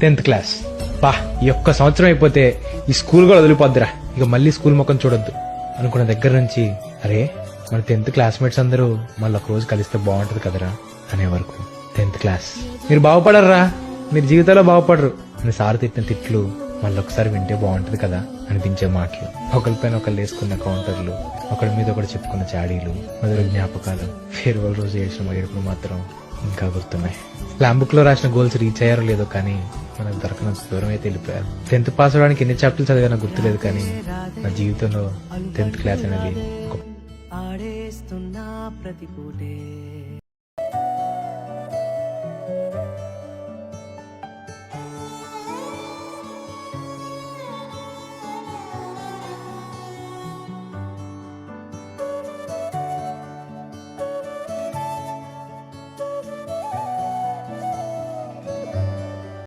10th class. బా, ఈ ఒక్క సంవత్సరం అయిపోతే ఈ స్కూల్ కూడా వదిలిపోద్దిరా, ఇక మళ్ళీ స్కూల్ ముఖం చూడొద్దు అనుకున్న దగ్గర నుంచి అరే మన 10th క్లాస్మేట్స్ అందరూ మళ్ళీ ఒక రోజు కలిస్తే బాగుంటది కదరా అనే వరకు 10th క్లాస్. మీరు బాగుపడర్రా, మీరు జీవితంలో బాగుపడరు అని సార్ తిట్టిన తిట్లు మళ్ళీ ఒకసారి వింటే బాగుంటది కదా అనిపించే మాటలు, ఒకరిపైన ఒకళ్ళు వేసుకున్న కౌంటర్లు, ఒకరి మీద ఒకటి చెప్పుకున్న చాడీలు, మధుర జ్ఞాపకాలు, ఫేర్వెల్ రోజు చేసిన ఏడుపులు మాత్రం ఇంకా గుర్తున్నాయి. స్లామ్ బుక్ లో రాసిన గోల్స్ రీచ్ అయ్యారో లేదో కానీ మనకు దొరకనంత దూరం అయితే వెళ్ళిపోయారు. 10th పాస్ అవడానికి ఎన్ని చాప్టర్లు చదివానో గుర్తులేదు కానీ నా జీవితంలో 10th క్లాస్ అనేది ఒక